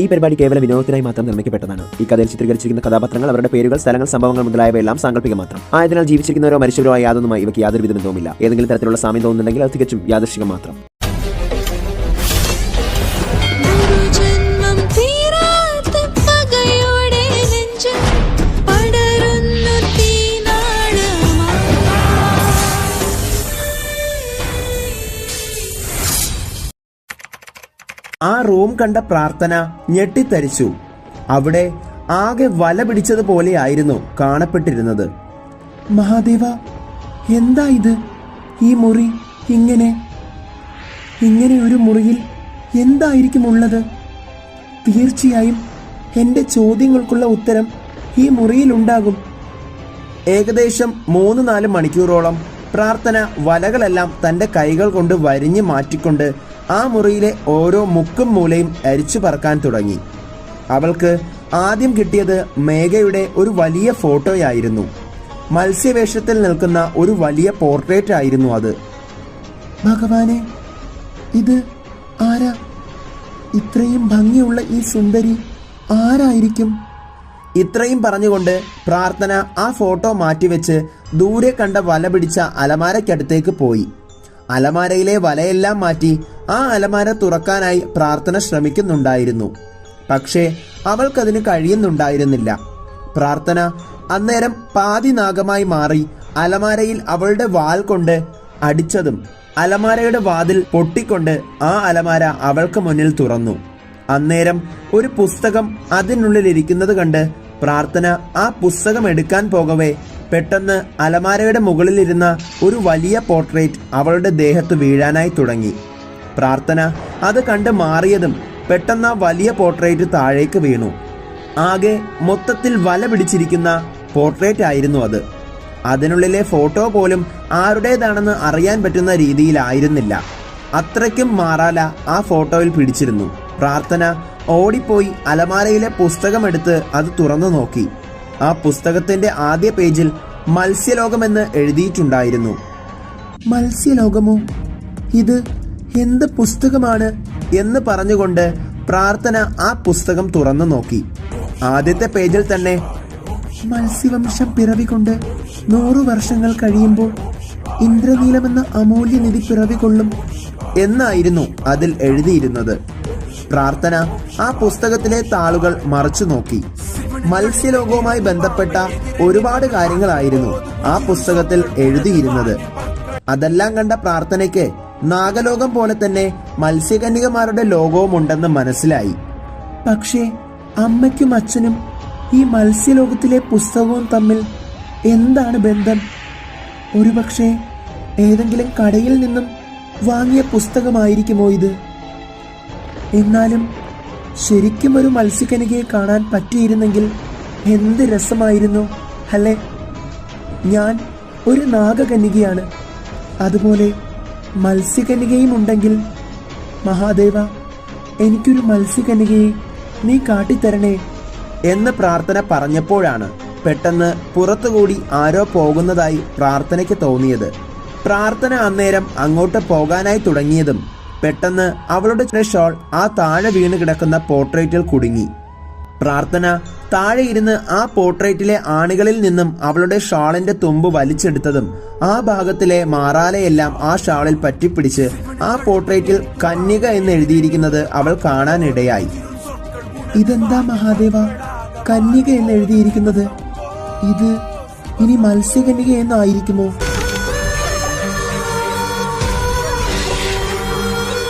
ഈ പരിപാടി കേവല വിനോദത്തിനായി മാത്രം നിർമ്മിക്കപ്പെട്ടതാണ്. ഈ കഥയിൽ ചിത്രീകരിച്ചിരിക്കുന്ന കഥാപാത്രങ്ങൾ, അവരുടെ പേരുകൾ, സ്ഥലങ്ങൾ, സംഭവങ്ങൾ മുതലായവയെല്ലാം സാങ്കല്പിക മാത്രം ആയതിനാൽ ജീവിച്ചിരിക്കുന്നവരോ മരിച്ചവരോ ആയ യാതൊന്നുമായി ഇവയ്ക്ക് യാതൊരു ബന്ധവുമില്ല. ഏതെങ്കിലും തരത്തിലുള്ള സാമ്യം തോന്നുന്നുണ്ടെങ്കിൽ അത് തികച്ചും യാദൃശ്ചികം മാത്രം. ആ റൂം കണ്ട പ്രാർത്ഥന ഞെട്ടിത്തരിച്ചു. അവിടെ ആകെ വല പിടിച്ചതുപോലെയായിരുന്നു കാണപ്പെട്ടിരുന്നത്. മഹാദേവ, എന്താ ഇത്? ഈ മുറി ഇങ്ങനെ ഒരു മുറിയിൽ എന്തായിരിക്കും ഉള്ളത്? തീർച്ചയായും എൻ്റെ ചോദ്യങ്ങൾക്കുള്ള ഉത്തരം ഈ മുറിയിലുണ്ടാകും. ഏകദേശം 3-4 മണിക്കൂറോളം പ്രാർത്ഥന വലകളെല്ലാം തൻ്റെ കൈകൾ കൊണ്ട് വരിഞ്ഞു മാറ്റിക്കൊണ്ട് ആ മുറിയിലെ ഓരോ മുക്കും മൂലയും അരിച്ചു പറക്കാൻ തുടങ്ങി. അവൾക്ക് ആദ്യം കിട്ടിയത് മേഘയുടെ ഒരു വലിയ ഫോട്ടോയായിരുന്നു. മത്സ്യവേഷത്തിൽ നിൽക്കുന്ന ഒരു വലിയ പോർട്രേറ്റ് ആയിരുന്നു അത്. ഭഗവാനെ, ഇത് ആരാ? ഇത്രയും ഭംഗിയുള്ള ഈ സുന്ദരി ആരായിരിക്കും? ഇത്രയും പറഞ്ഞുകൊണ്ട് പ്രാർത്ഥന ആ ഫോട്ടോ മാറ്റിവെച്ച് ദൂരെ കണ്ട വല പിടിച്ച അലമാരയ്ക്കടുത്തേക്ക് പോയി. അലമാരയിലെ വലയെല്ലാം മാറ്റി ആ അലമാര തുറക്കാനായി പ്രാർത്ഥന ശ്രമിക്കുന്നുണ്ടായിരുന്നു. പക്ഷേ അവൾക്കതിന് കഴിയുന്നുണ്ടായിരുന്നില്ല. പ്രാർത്ഥന അന്നേരം പാതി നാഗമായി മാറി അലമാരയിൽ അവളുടെ വാൽ കൊണ്ട് അടിച്ചതും അലമാരയുടെ വാതിൽ പൊട്ടിക്കൊണ്ട് ആ അലമാര അവൾക്ക് മുന്നിൽ തുറന്നു. അന്നേരം ഒരു പുസ്തകം അതിനുള്ളിലിരിക്കുന്നത് കണ്ട് പ്രാർത്ഥന ആ പുസ്തകം എടുക്കാൻ പോകവേ പെട്ടെന്ന് അലമാരയുടെ മുകളിലിരുന്ന ഒരു വലിയ പോർട്രേറ്റ് അവളുടെ ദേഹത്ത് വീഴാനായി തുടങ്ങി. പ്രാർത്ഥന അത് കണ്ട് മാറിയതും പെട്ടെന്ന് ആ വലിയ പോർട്രേറ്റ് താഴേക്ക് വീണു. ആകെ മൊത്തത്തിൽ വല പിടിച്ചിരിക്കുന്ന പോർട്രേറ്റ് ആയിരുന്നു അത്. അതിനുള്ളിലെ ഫോട്ടോ പോലും ആരുടേതാണെന്ന് അറിയാൻ പറ്റുന്ന രീതിയിലായിരുന്നില്ല. അത്രയ്ക്കും മാറാല ആ ഫോട്ടോയിൽ പിടിച്ചിരുന്നു. പ്രാർത്ഥന ഓടിപ്പോയി അലമാരയിലെ പുസ്തകമെടുത്ത് അത് തുറന്നു നോക്കി. ആ പുസ്തകത്തിന്റെ ആദ്യ പേജിൽ മത്സ്യലോകമെന്ന് എഴുതിയിട്ടുണ്ടായിരുന്നു. മത്സ്യലോകമോ? ഇത് എന്ത് പുസ്തകമാണ് എന്ന് പറഞ്ഞുകൊണ്ട് പ്രാർത്ഥന ആ പുസ്തകം തുറന്നു നോക്കി. ആദ്യത്തെ പേജിൽ തന്നെ മത്സ്യവംശം പിറവികൊണ്ട് 100 വർഷങ്ങൾ കഴിയുമ്പോൾ ഇന്ദ്രനീലമെന്ന അമൂല്യനിധി പിറവികൊള്ളും എന്നായിരുന്നു അതിൽ എഴുതിയിരുന്നത്. പ്രാർത്ഥന ആ പുസ്തകത്തിലെ താളുകൾ മറച്ചു നോക്കി. മത്സ്യലോകവുമായി ബന്ധപ്പെട്ട ഒരുപാട് കാര്യങ്ങളായിരുന്നു ആ പുസ്തകത്തിൽ എഴുതിയിരുന്നത്. അതെല്ലാം കണ്ട പ്രാർത്ഥനയ്ക്ക് നാഗലോകം പോലെ തന്നെ മത്സ്യകന്യകമാരുടെ ലോകവും ഉണ്ടെന്ന് മനസ്സിലായി. പക്ഷേ അമ്മയ്ക്കും അച്ഛനും ഈ മത്സ്യലോകത്തിലെ പുസ്തകവും തമ്മിൽ എന്താണ് ബന്ധം? ഒരുപക്ഷെ ഏതെങ്കിലും കടയിൽ നിന്നും വാങ്ങിയ പുസ്തകമായിരിക്കുമോ ഇത്? എന്നാലും ശരിക്കും ഒരു മത്സ്യകന്യകയെ കാണാൻ പറ്റിയിരുന്നെങ്കിൽ എന്ത് രസമായിരുന്നു അല്ലേ? ഞാൻ ഒരു നാഗകന്യകയാണ്, അതുപോലെ മത്സ്യകന്യകയും ഉണ്ടെങ്കിൽ മഹാദേവ, എനിക്കൊരു മത്സ്യകന്യകയെ നീ കാട്ടിത്തരണേ എന്ന് പ്രാർത്ഥന പറഞ്ഞപ്പോഴാണ് പെട്ടെന്ന് പുറത്തുകൂടി ആരോ പോകുന്നതായി പ്രാർത്ഥനയ്ക്ക് തോന്നിയത്. പ്രാർത്ഥന അന്നേരം അങ്ങോട്ട് പോകാനായി തുടങ്ങിയതും പെട്ടെന്ന് അവളുടെ ഷോൾ ആ താഴെ വീണ് കിടക്കുന്ന പോർട്രേറ്റിൽ കുടുങ്ങി. പ്രാർത്ഥന താഴെ ഇരുന്ന് ആ പോർട്രേറ്റിലെ ആണികളിൽ നിന്നും അവളുടെ ഷാളിന്റെ തുമ്പ് വലിച്ചെടുത്തതും ആ ഭാഗത്തിലെ മാറാലയെല്ലാം ആ ഷാളിൽ പറ്റിപ്പിടിച്ച് ആ പോർട്രേറ്റിൽ കന്യക എന്ന് എഴുതിയിരിക്കുന്നത് അവൾ കാണാനിടയായി. ഇതെന്താ മഹാദേവ, കന്യക എന്ന് എഴുതിയിരിക്കുന്നത്? ഇത് ഇനി മത്സ്യകന്യക എന്നായിരിക്കുമോ?